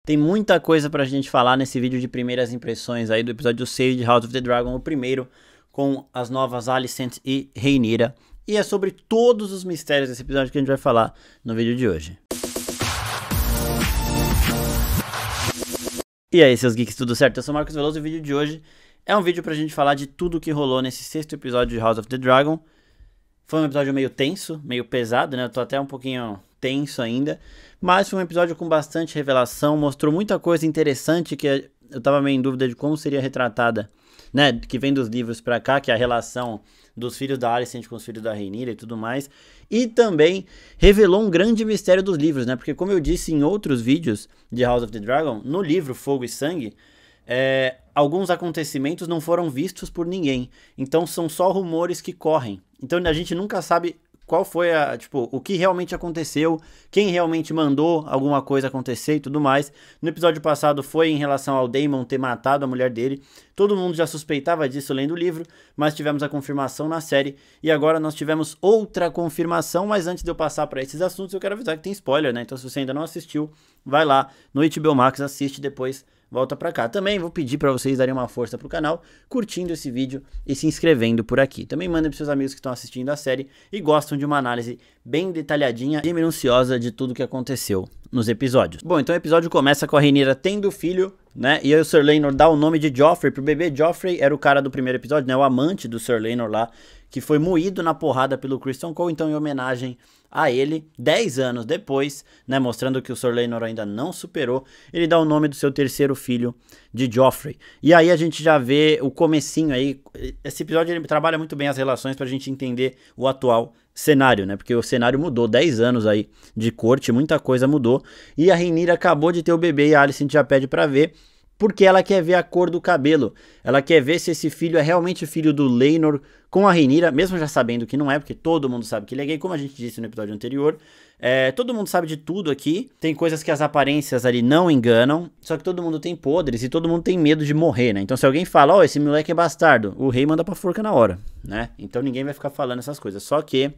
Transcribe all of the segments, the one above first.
Tem muita coisa pra gente falar nesse vídeo de primeiras impressões aí do episódio 6 de House of the Dragon, o primeiro com as novas Alicent e Rhaenyra. E é sobre todos os mistérios desse episódio que a gente vai falar no vídeo de hoje. E aí, seus geeks, tudo certo? Eu sou o Marcos Veloso e o vídeo de hoje é um vídeo pra gente falar de tudo que rolou nesse sexto episódio de House of the Dragon. Foi um episódio meio tenso, meio pesado, né? Eu tô até um pouquinho tenso ainda, mas foi um episódio com bastante revelação, mostrou muita coisa interessante que eu tava meio em dúvida de como seria retratada, né? Que vem dos livros pra cá, que é a relação dos filhos da Alicent com os filhos da Rhaenyra e tudo mais. E também revelou um grande mistério dos livros, né? Porque como eu disse em outros vídeos de House of the Dragon, no livro Fogo e Sangue, alguns acontecimentos não foram vistos por ninguém. Então são só rumores que correm. Então a gente nunca sabe qual foi o que realmente aconteceu, quem realmente mandou alguma coisa acontecer e tudo mais. No episódio passado foi em relação ao Daemon ter matado a mulher dele. Todo mundo já suspeitava disso lendo o livro, mas tivemos a confirmação na série. E agora nós tivemos outra confirmação, mas antes de eu passar para esses assuntos, eu quero avisar que tem spoiler, né? Então se você ainda não assistiu, vai lá no HBO Max, assiste depois. Volta pra cá. Também vou pedir pra vocês darem uma força pro canal, curtindo esse vídeo e se inscrevendo por aqui. Também mandem pros seus amigos que estão assistindo a série e gostam de uma análise bem detalhadinha e minuciosa de tudo que aconteceu nos episódios. Bom, então o episódio começa com a Rhaenyra tendo filho, né? E aí o Sir Laenor dá o nome de Joffrey pro bebê. Joffrey era o cara do primeiro episódio, né? O amante do Sir Laenor lá, que foi moído na porrada pelo Criston Cole, então em homenagem a ele, 10 anos depois, né, mostrando que o Sir Laenor ainda não superou, ele dá o nome do seu terceiro filho de Joffrey. E aí a gente já vê o comecinho aí, esse episódio ele trabalha muito bem as relações pra gente entender o atual cenário, né, porque o cenário mudou, 10 anos aí de corte, muita coisa mudou, e a Rhaenyra acabou de ter o bebê e a Alicent já pede pra ver, porque ela quer ver a cor do cabelo, ela quer ver se esse filho é realmente filho do Laenor com a Rhaenyra, mesmo já sabendo que não é, porque todo mundo sabe que ele é gay, como a gente disse no episódio anterior. Todo mundo sabe de tudo aqui, tem coisas que as aparências ali não enganam, só que todo mundo tem podres e todo mundo tem medo de morrer, né? Então se alguém fala, ó, esse moleque é bastardo, o rei manda pra forca na hora, né? Então ninguém vai ficar falando essas coisas, só que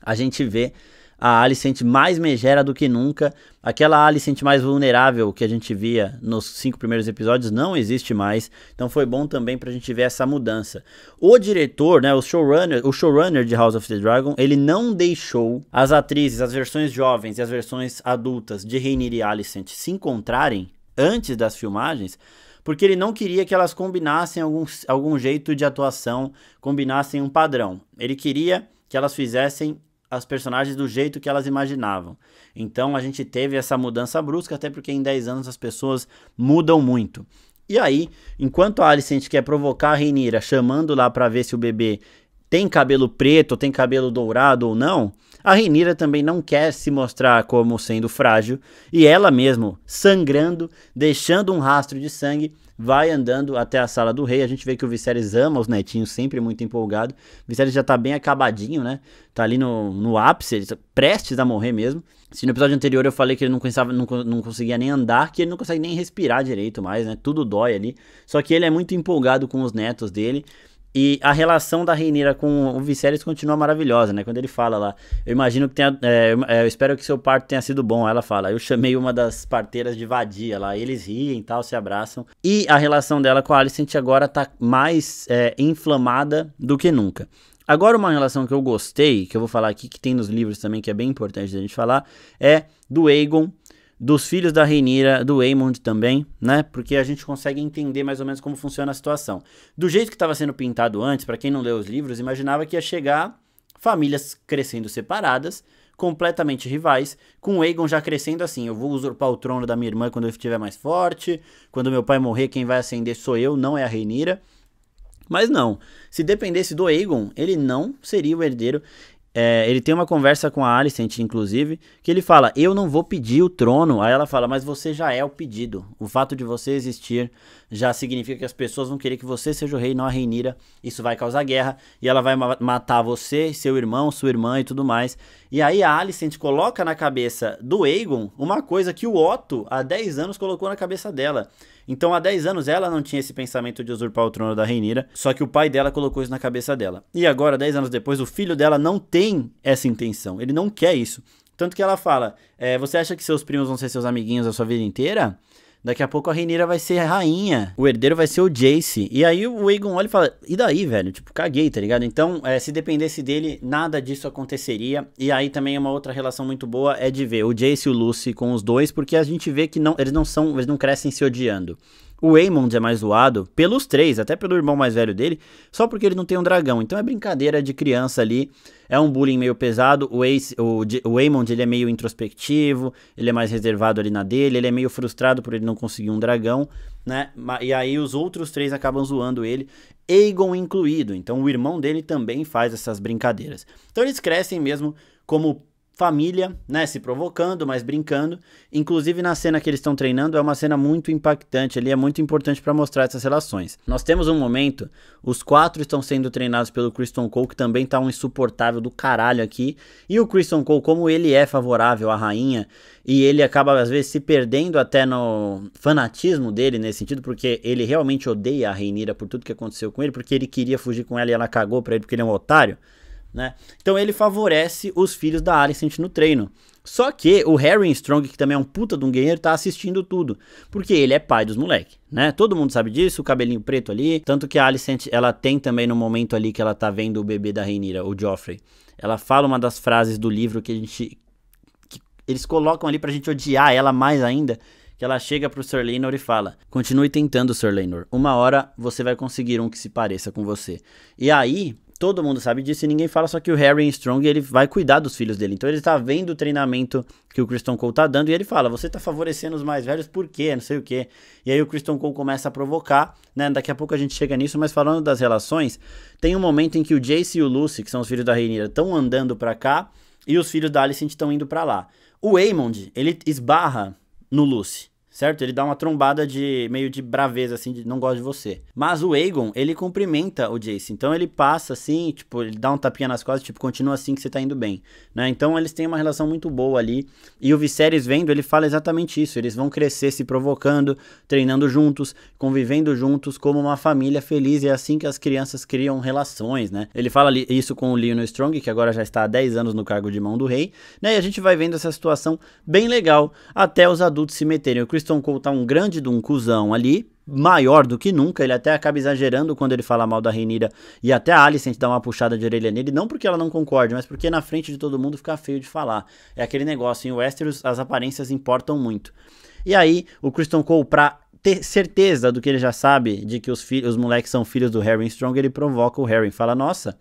a gente vê a Alicent mais megera do que nunca, aquela Alicent mais vulnerável que a gente via nos 5 primeiros episódios não existe mais, então foi bom também pra gente ver essa mudança. O diretor, né, o showrunner de House of the Dragon, ele não deixou as atrizes, as versões jovens e as versões adultas de Rhaenyra e Alicent se encontrarem antes das filmagens, porque ele não queria que elas combinassem algum jeito de atuação, combinassem um padrão. Ele queria que elas fizessem as personagens do jeito que elas imaginavam. Então a gente teve essa mudança brusca, até porque em 10 anos as pessoas mudam muito. E aí, enquanto a Alicent quer provocar a Rhaenyra, chamando lá pra ver se o bebê tem cabelo preto, ou tem cabelo dourado ou não, a Rhaenyra também não quer se mostrar como sendo frágil, e ela mesmo, sangrando, deixando um rastro de sangue, vai andando até a sala do rei. A gente vê que o Viserys ama os netinhos, sempre muito empolgado. O Viserys já tá bem acabadinho, né? Tá ali no ápice, ele tá prestes a morrer mesmo. Se no episódio anterior eu falei que ele não conseguia nem andar, que ele não consegue nem respirar direito mais, né? Tudo dói ali. Só que ele é muito empolgado com os netos dele. E a relação da Rhaenyra com o Viserys continua maravilhosa, né? Quando ele fala lá, eu imagino que eu espero que seu parto tenha sido bom. Aí ela fala, eu chamei uma das parteiras de vadia lá, eles riem e tal, se abraçam. E a relação dela com a Alicent agora tá mais inflamada do que nunca. Agora uma relação que eu gostei, que eu vou falar aqui, que tem nos livros também, que é bem importante a gente falar, é do Aegon, dos filhos da Rhaenyra, do Aemond também, né? Porque a gente consegue entender mais ou menos como funciona a situação. Do jeito que estava sendo pintado antes, para quem não leu os livros, imaginava que ia chegar famílias crescendo separadas, completamente rivais, com o Aegon já crescendo assim, eu vou usurpar o trono da minha irmã quando eu estiver mais forte, quando meu pai morrer quem vai ascender sou eu, não é a Rhaenyra. Mas não, se dependesse do Aegon, ele não seria o herdeiro. Ele tem uma conversa com a Alicent, inclusive, que ele fala, eu não vou pedir o trono. Aí ela fala, mas você já é o pedido. O fato de você existir já significa que as pessoas vão querer que você seja o rei, não a Rhaenyra. Isso vai causar guerra e ela vai matar você, seu irmão, sua irmã e tudo mais. E aí a Alicent coloca na cabeça do Aegon uma coisa que o Otto, há 10 anos, colocou na cabeça dela. Então há 10 anos ela não tinha esse pensamento de usurpar o trono da Rhaenyra, só que o pai dela colocou isso na cabeça dela. E agora, 10 anos depois, o filho dela não tem essa intenção, ele não quer isso. Tanto que ela fala, você acha que seus primos vão ser seus amiguinhos a sua vida inteira? Daqui a pouco a Rhaenyra vai ser a rainha, o herdeiro vai ser o Jace. E aí o Aegon olha e fala, e daí, velho? Tipo, caguei, tá ligado? Então, se dependesse dele, nada disso aconteceria. E aí também uma outra relação muito boa é de ver o Jace e o Lucy com os dois, porque a gente vê que eles não crescem se odiando. O Aemond é mais zoado pelos três, até pelo irmão mais velho dele, só porque ele não tem um dragão. Então é brincadeira de criança ali, é um bullying meio pesado. O Aemond, ele é meio introspectivo, ele é mais reservado ali na dele, ele é meio frustrado por ele não conseguir um dragão, né? E aí os outros três acabam zoando ele, Aegon incluído. Então o irmão dele também faz essas brincadeiras. Então eles crescem mesmo como família, né, se provocando, mas brincando. Inclusive na cena que eles estão treinando é uma cena muito impactante ali, é muito importante para mostrar essas relações. Nós temos um momento, os 4 estão sendo treinados pelo Criston Cole, que também tá um insuportável do caralho aqui, e o Criston Cole, como ele é favorável à rainha, e ele acaba às vezes se perdendo até no fanatismo dele nesse sentido, porque ele realmente odeia a Rhaenyra por tudo que aconteceu com ele, porque ele queria fugir com ela e ela cagou pra ele porque ele é um otário, né? Então ele favorece os filhos da Alicent no treino. Só que o Harry Strong, que também é um puta de um guerreiro, tá assistindo tudo, porque ele é pai dos moleques, né? Todo mundo sabe disso, o cabelinho preto ali. Tanto que a Alicent, ela tem também no momento ali que ela tá vendo o bebê da Rhaenyra, o Joffrey, ela fala uma das frases do livro que eles colocam ali pra gente odiar ela mais ainda, que ela chega pro Sir Laenor e fala: continue tentando, Sir Laenor, uma hora você vai conseguir um que se pareça com você. E aí todo mundo sabe disso e ninguém fala, só que o Harry Strong, ele vai cuidar dos filhos dele. Então ele tá vendo o treinamento que o Criston Cole tá dando e ele fala, você tá favorecendo os mais velhos por quê? Não sei o quê. E aí o Criston Cole começa a provocar, né? Daqui a pouco a gente chega nisso, mas falando das relações, tem um momento em que o Jace e o Lucy, que são os filhos da Rhaenyra, estão andando pra cá e os filhos da Alicent estão indo pra lá. O Aemond, ele esbarra no Lucy, certo? Ele dá uma trombada de meio de braveza, assim, de não gosto de você. Mas o Aegon, ele cumprimenta o Jace. Então ele passa assim, tipo, ele dá um tapinha nas costas, tipo, continua assim que você tá indo bem, né? Então eles têm uma relação muito boa ali. E o Viserys vendo, ele fala exatamente isso. Eles vão crescer se provocando, treinando juntos, convivendo juntos como uma família feliz. E é assim que as crianças criam relações, né? Ele fala isso com o Lyonel Strong, que agora já está há 10 anos no cargo de mão do rei, né? E a gente vai vendo essa situação bem legal até os adultos se meterem. O Criston Cole tá um grande de um cuzão ali, maior do que nunca, ele até acaba exagerando quando ele fala mal da Rhaenyra, e até a Alicent dá uma puxada de orelha nele, não porque ela não concorde, mas porque na frente de todo mundo fica feio de falar. É aquele negócio, em Westeros as aparências importam muito. E aí, o Criston Cole, pra ter certeza do que ele já sabe, de que os moleques são filhos do Harry Strong, ele provoca o Harry, fala, nossa,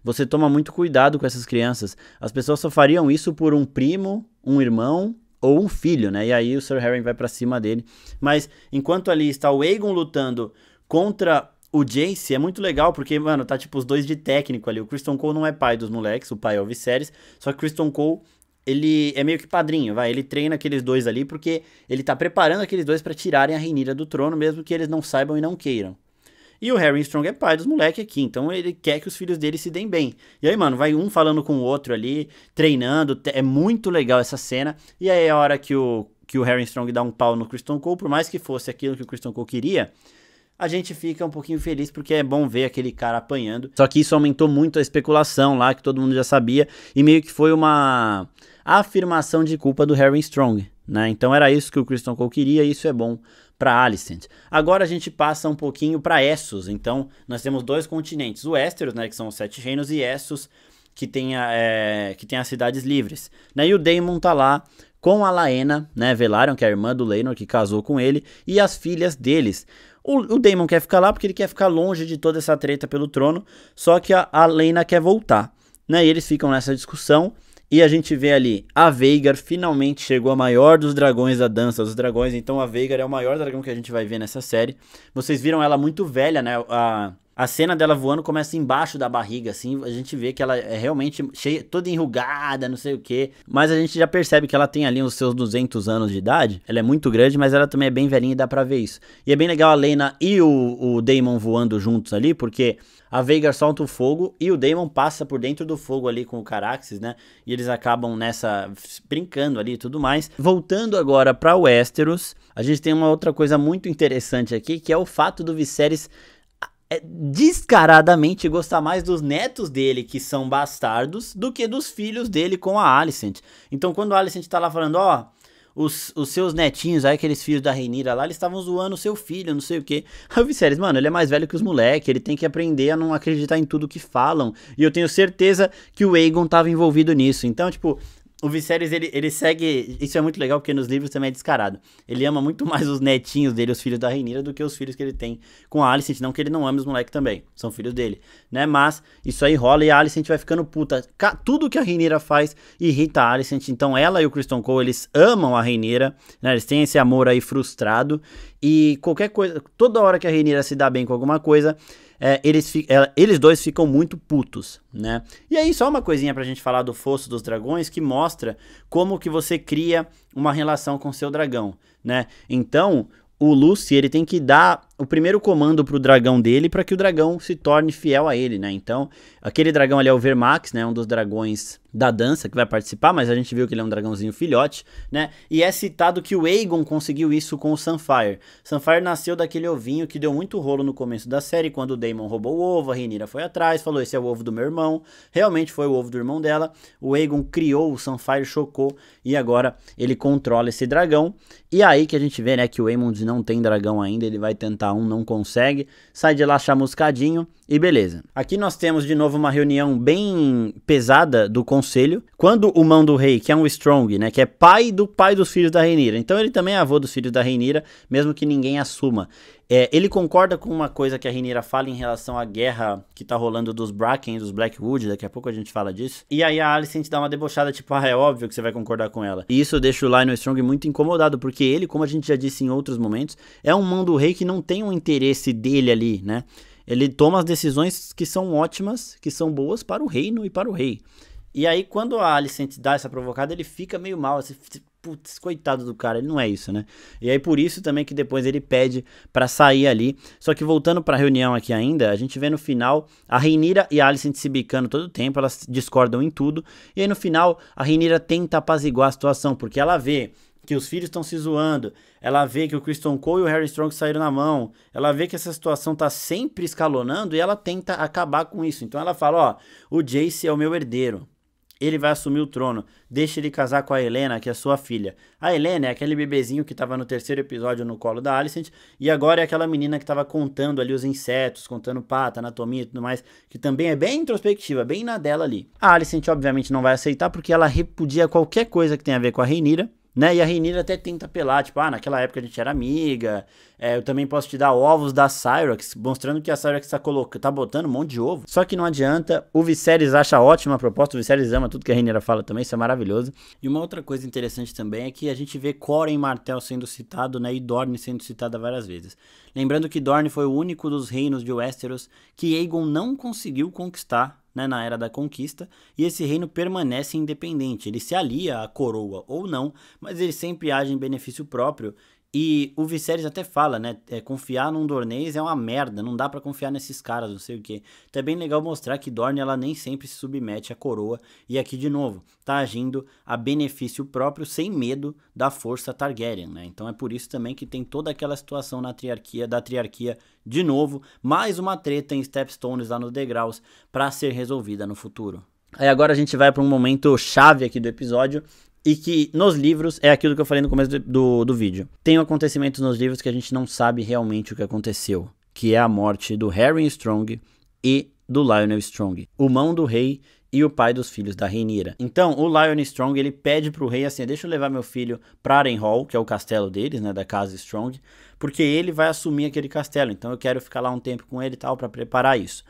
você toma muito cuidado com essas crianças, as pessoas só fariam isso por um primo, um irmão ou um filho, né? E aí o Sir Harry vai pra cima dele. Mas enquanto ali está o Aegon lutando contra o Jace, é muito legal porque, mano, tá tipo os dois de técnico ali. O Criston Cole não é pai dos moleques, o pai é o Viserys. Só que o Criston Cole, ele é meio que padrinho, vai. Ele treina aqueles dois ali porque ele tá preparando aqueles dois pra tirarem a Rhaenyra do trono, mesmo que eles não saibam e não queiram. E o Harry Strong é pai dos moleques aqui, então ele quer que os filhos dele se deem bem. E aí, mano, vai um falando com o outro ali, treinando, é muito legal essa cena. E aí é a hora que o Harry Strong dá um pau no Criston Cole, por mais que fosse aquilo que o Criston Cole queria, a gente fica um pouquinho feliz porque é bom ver aquele cara apanhando. Só que isso aumentou muito a especulação lá, que todo mundo já sabia, e meio que foi uma afirmação de culpa do Harry Strong, né? Então era isso que o Criston Cole queria e isso é bom para Alicent. Agora a gente passa um pouquinho para Essos. Então nós temos dois continentes, o Westeros, né, que são os 7 reinos, e Essos, que tem as cidades livres, né? E o Daemon tá lá com a Laena, né, Velaryon, que é a irmã do Laenor, que casou com ele, e as filhas deles. O Daemon quer ficar lá porque ele quer ficar longe de toda essa treta pelo trono, só que a Laena quer voltar, né? E eles ficam nessa discussão. E a gente vê ali, a Vhagar finalmente chegou, a maior dos dragões da dança dos dragões. Então a Vhagar é o maior dragão que a gente vai ver nessa série. Vocês viram ela muito velha, né? A cena dela voando começa embaixo da barriga, assim. A gente vê que ela é realmente cheia, toda enrugada, não sei o quê. Mas a gente já percebe que ela tem ali os seus 200 anos de idade. Ela é muito grande, mas ela também é bem velhinha e dá pra ver isso. E é bem legal a Laena e o Daemon voando juntos ali, porque a Vhagar solta o fogo e o Daemon passa por dentro do fogo ali com o Caraxes, né? E eles acabam nessa, brincando ali e tudo mais. Voltando agora pra Westeros, a gente tem uma outra coisa muito interessante aqui, que é o fato do Viserys descaradamente gostar mais dos netos dele, que são bastardos, do que dos filhos dele com a Alicent. Então quando a Alicent tá lá falando, ó, os seus netinhos, aí aqueles filhos da Rhaenyra lá, eles estavam zoando o seu filho, não sei o que. Aí o Viserys, mano, ele é mais velho que os moleques, ele tem que aprender a não acreditar em tudo que falam. E eu tenho certeza que o Aegon tava envolvido nisso. Então, tipo, o Viserys, ele segue... Isso é muito legal, porque nos livros também é descarado. Ele ama muito mais os netinhos dele, os filhos da Rhaenyra, do que os filhos que ele tem com a Alicent. Não que ele não ame os moleques também, são filhos dele, né? Mas isso aí rola e a Alicent vai ficando puta. Tudo que a Rhaenyra faz irrita a Alicent. Então ela e o Criston Cole, eles amam a Rhaenyra, né? Eles têm esse amor aí frustrado. E qualquer coisa... Toda hora que a Rhaenyra se dá bem com alguma coisa... eles dois ficam muito putos, né? E aí só uma coisinha pra gente falar do Fosso dos Dragões, que mostra como que você cria uma relação com seu dragão, né? Então, o Lucy, ele tem que dar o primeiro comando pro dragão dele para que o dragão se torne fiel a ele, né? Então, aquele dragão ali é o Vermax, né? Um dos dragões da dança que vai participar, mas a gente viu que ele é um dragãozinho filhote, né? E é citado que o Aegon conseguiu isso com o Sunfyre. Sunfyre nasceu daquele ovinho que deu muito rolo no começo da série, quando o Daemon roubou o ovo, a Rhaenyra foi atrás, falou, esse é o ovo do meu irmão. Realmente foi o ovo do irmão dela. O Aegon criou, o Sunfyre chocou, e agora ele controla esse dragão. E aí que a gente vê, né, que o Aemond não tem dragão ainda, ele vai tentar não consegue, sai de lá chamuscadinho e beleza. Aqui nós temos de novo uma reunião bem pesada do conselho, quando o Mão do Rei, que é um Strong, né, que é pai dos filhos da Rhaenyra, então ele também é avô dos filhos da Rhaenyra, mesmo que ninguém assuma. Ele concorda com uma coisa que a Rhaenyra fala em relação à guerra que tá rolando dos Bracken, dos Blackwood, daqui a pouco a gente fala disso. E aí a Alicent dá uma debochada, tipo, é óbvio que você vai concordar com ela. E isso deixa o Lyonel Strong muito incomodado, porque ele, como a gente já disse em outros momentos, é um Mão do Rei que não tem um interesse dele ali, né? Ele toma as decisões que são ótimas, que são boas para o reino e para o rei. E aí, quando a Alicent dá essa provocada, ele fica meio mal, assim, putz, coitado do cara, ele não é isso, né? E aí, por isso também que depois ele pede pra sair ali. Só que voltando pra reunião aqui ainda, a gente vê no final a Rhaenyra e a Alicent se bicando todo o tempo, elas discordam em tudo. E aí, no final, a Rhaenyra tenta apaziguar a situação, porque ela vê que os filhos estão se zoando, ela vê que o Criston Cole e o Harry Strong saíram na mão, ela vê que essa situação tá sempre escalonando e ela tenta acabar com isso. Então ela fala, ó, o Jace é o meu herdeiro, ele vai assumir o trono, deixa ele casar com a Helena, que é sua filha. A Helena é aquele bebezinho que tava no terceiro episódio no colo da Alicent, e agora é aquela menina que tava contando ali os insetos, contando pata, anatomia e tudo mais, que também é bem introspectiva, bem na dela ali. A Alicent obviamente não vai aceitar, porque ela repudia qualquer coisa que tenha a ver com a Rhaenyra, né? E a Rhaenyra até tenta apelar, tipo, naquela época a gente era amiga, eu também posso te dar ovos da Syrax, mostrando que a Syrax tá botando um monte de ovo. Só que não adianta, o Viserys acha ótima a proposta, o Viserys ama tudo que a Rhaenyra fala também, isso é maravilhoso. E uma outra coisa interessante também é que a gente vê Coren Martell sendo citado, né, e Dorne sendo citada várias vezes. Lembrando que Dorne foi o único dos reinos de Westeros que Aegon não conseguiu conquistar, né, na Era da Conquista, e esse reino permanece independente, ele se alia à coroa ou não, mas ele sempre age em benefício próprio. E o Viserys até fala, né, confiar num Dornês é uma merda, não dá pra confiar nesses caras, não sei o que. Então é bem legal mostrar que Dorne, ela nem sempre se submete à coroa, e aqui de novo, tá agindo a benefício próprio, sem medo da força Targaryen, né. Então é por isso também que tem toda aquela situação da triarquia, de novo, mais uma treta em Stepstones lá nos degraus, pra ser resolvida no futuro. Aí agora a gente vai pra um momento chave aqui do episódio, e que nos livros é aquilo que eu falei no começo do vídeo. Tem acontecimentos nos livros que a gente não sabe realmente o que aconteceu, que é a morte do Harry Strong e do Lyonel Strong, o Mão do Rei e o pai dos filhos da Rhaenyra. Então, o Lyonel Strong, ele pede pro rei assim, deixa eu levar meu filho pra Harrenhal, que é o castelo deles, né, da casa Strong, porque ele vai assumir aquele castelo, então eu quero ficar lá um tempo com ele e tal, pra preparar isso.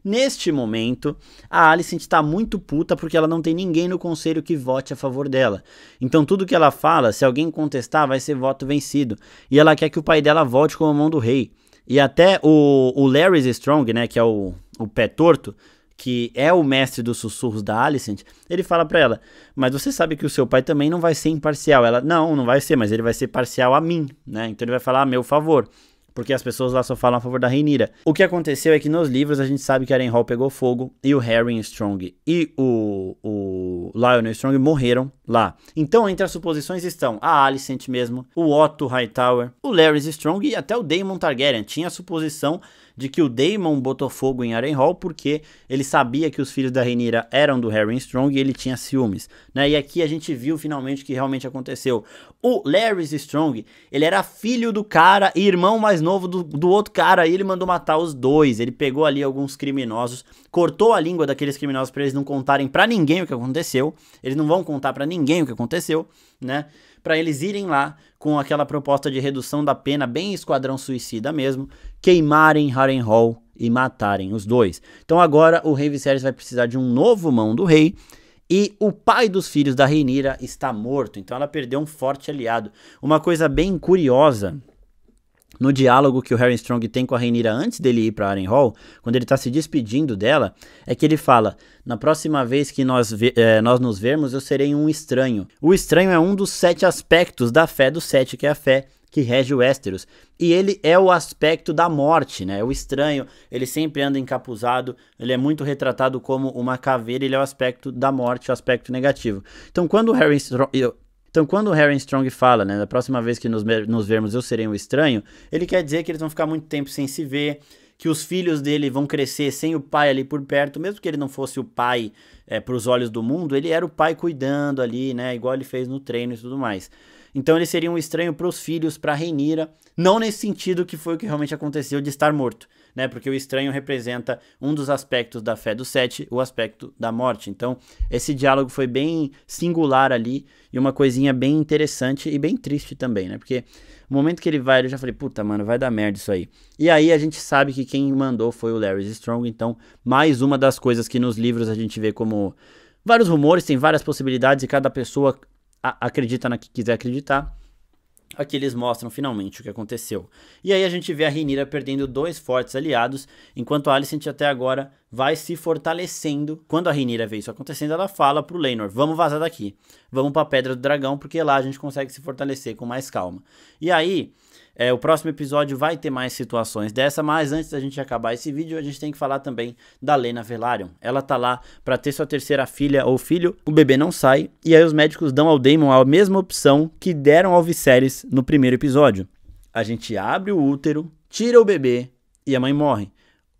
Neste momento, a Alicent tá muito puta porque ela não tem ninguém no conselho que vote a favor dela. Então tudo que ela fala, se alguém contestar, vai ser voto vencido. E ela quer que o pai dela vote com a Mão do Rei. E até o Larys Strong, né, que é o pé torto, que é o mestre dos sussurros da Alicent, ele fala pra ela, mas você sabe que o seu pai também não vai ser imparcial. Ela, não vai ser, mas ele vai ser parcial a mim, né? Então ele vai falar a meu favor, porque as pessoas lá só falam a favor da Rhaenyra. O que aconteceu é que nos livros a gente sabe que Harrenhal pegou fogo, e o Harry Strong e o Lyonel Strong morreram lá. Então, entre as suposições estão a Alicent mesmo, o Otto Hightower, o Larys Strong e até o Daemon Targaryen. Tinha a suposição de que o Daemon botou fogo em Harrenhal porque ele sabia que os filhos da Rhaenyra eram do Harry Strong e ele tinha ciúmes, né? E aqui a gente viu finalmente que realmente aconteceu. O Larys Strong, ele era filho do cara e irmão mais novo do outro cara, e ele mandou matar os dois. Ele pegou ali alguns criminosos, cortou a língua daqueles criminosos para eles não contarem pra ninguém o que aconteceu. Eles não vão contar pra ninguém o que aconteceu, né? Pra eles irem lá com aquela proposta de redução da pena, bem Esquadrão Suicida mesmo, queimarem Harrenhal e matarem os dois. Então agora o rei Viserys vai precisar de um novo mão do rei, e o pai dos filhos da Rhaenyra está morto, então ela perdeu um forte aliado. Uma coisa bem curiosa no diálogo que o Harry Strong tem com a Rhaenyra antes dele ir para Harrenhal, quando ele está se despedindo dela, é que ele fala: na próxima vez que nós nos vermos, eu serei um estranho. O estranho é um dos 7 aspectos da fé do 7, que é a fé que rege o Westeros. E ele é o aspecto da morte, né? O estranho, ele sempre anda encapuzado, ele é muito retratado como uma caveira, ele é o aspecto da morte, o aspecto negativo. Então, quando o Harry Strong fala, né, da próxima vez que nos vermos eu serei um estranho, ele quer dizer que eles vão ficar muito tempo sem se ver, que os filhos dele vão crescer sem o pai ali por perto, mesmo que ele não fosse o pai para os olhos do mundo, ele era o pai cuidando ali, né, igual ele fez no treino e tudo mais. Então ele seria um estranho para os filhos, para a Rhaenyra, não nesse sentido que foi o que realmente aconteceu de estar morto, né? Porque o estranho representa um dos aspectos da fé do 7, o aspecto da morte. Então esse diálogo foi bem singular ali e uma coisinha bem interessante e bem triste também, né? Porque no momento que ele vai, eu já falei, puta, mano, vai dar merda isso aí. E aí a gente sabe que quem mandou foi o Larys Strong, então mais uma das coisas que nos livros a gente vê como vários rumores, tem várias possibilidades e cada pessoa acredita na que quiser acreditar. Aqui eles mostram finalmente o que aconteceu. E aí a gente vê a Rhaenyra perdendo 2 fortes aliados, enquanto a Alicent até agora vai se fortalecendo. Quando a Rhaenyra vê isso acontecendo, ela fala pro Laenor: vamos vazar daqui, vamos pra Pedra do Dragão, porque lá a gente consegue se fortalecer com mais calma. E aí, o próximo episódio vai ter mais situações dessa, mas antes da gente acabar esse vídeo, a gente tem que falar também da Laena Velaryon. Ela tá lá pra ter sua terceira filha ou filho, o bebê não sai, e aí os médicos dão ao Daemon a mesma opção que deram ao Viserys no primeiro episódio. A gente abre o útero, tira o bebê e a mãe morre.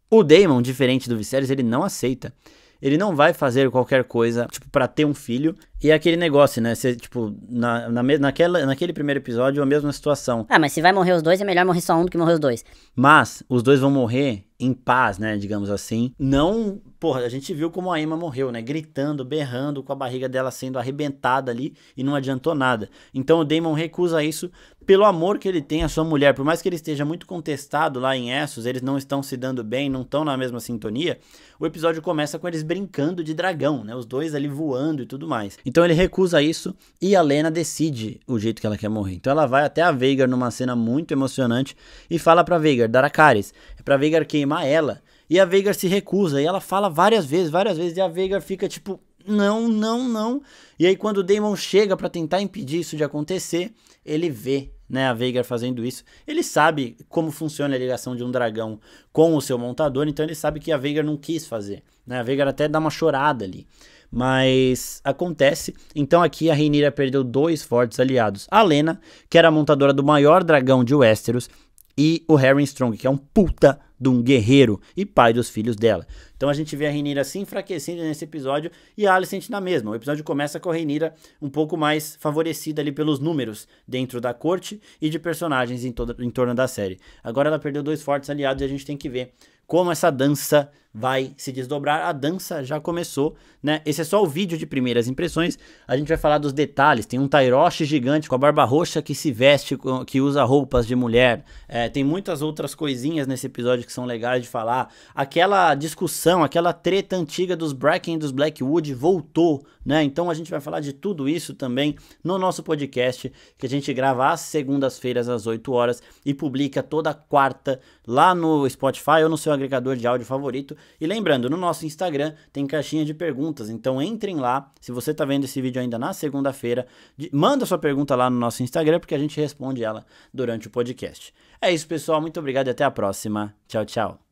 O Daemon, diferente do Viserys, ele não aceita. Ele não vai fazer qualquer coisa, tipo, pra ter um filho. E é aquele negócio, né? Você, tipo, naquele primeiro episódio, a mesma situação. Ah, mas se vai morrer os dois, é melhor morrer só um do que morrer os dois. Mas os dois vão morrer em paz, né? Digamos assim. Não... Porra, a gente viu como a Aemma morreu, né? Gritando, berrando, com a barriga dela sendo arrebentada ali e não adiantou nada. Então o Daemon recusa isso pelo amor que ele tem à sua mulher. Por mais que ele esteja muito contestado lá em Essos, eles não estão se dando bem, não estão na mesma sintonia. O episódio começa com eles brincando de dragão, né? Os dois ali voando e tudo mais. Então ele recusa isso e a Laena decide o jeito que ela quer morrer. Então ela vai até a Vhagar numa cena muito emocionante e fala pra Vhagar, Dracarys, é pra Vhagar queimar ela. E a Vhagar se recusa, e ela fala várias vezes, e a Vhagar fica tipo, não, não, não. E aí quando o Daemon chega pra tentar impedir isso de acontecer, ele vê, né, a Vhagar fazendo isso. Ele sabe como funciona a ligação de um dragão com o seu montador, então ele sabe que a Vhagar não quis fazer, né? A Vhagar até dá uma chorada ali. Mas acontece, então aqui a Rhaenyra perdeu 2 fortes aliados. A Laena, que era a montadora do maior dragão de Westeros, e o Harry Strong, que é um puta de um guerreiro e pai dos filhos dela. Então a gente vê a Rhaenyra se enfraquecendo nesse episódio e a Alicent na mesma. O episódio começa com a Rhaenyra um pouco mais favorecida ali pelos números dentro da corte e de personagens em torno da série. Agora ela perdeu 2 fortes aliados e a gente tem que ver como essa dança vai se desdobrar. A dança já começou, né? Esse é só o vídeo de primeiras impressões. A gente vai falar dos detalhes. Tem um Tyrosh gigante com a barba roxa que se veste, que usa roupas de mulher. Tem muitas outras coisinhas nesse episódio que são legais de falar. Aquela discussão, aquela treta antiga dos Bracken e dos Blackwood voltou, né? Então a gente vai falar de tudo isso também no nosso podcast, que a gente grava às segundas-feiras às 8 horas e publica toda quarta lá no Spotify ou no seu agregador de áudio favorito. E lembrando, no nosso Instagram tem caixinha de perguntas, então entrem lá. Se você tá vendo esse vídeo ainda na segunda-feira, manda sua pergunta lá no nosso Instagram, porque a gente responde ela durante o podcast. É isso, pessoal, muito obrigado e até a próxima. Tchau, tchau.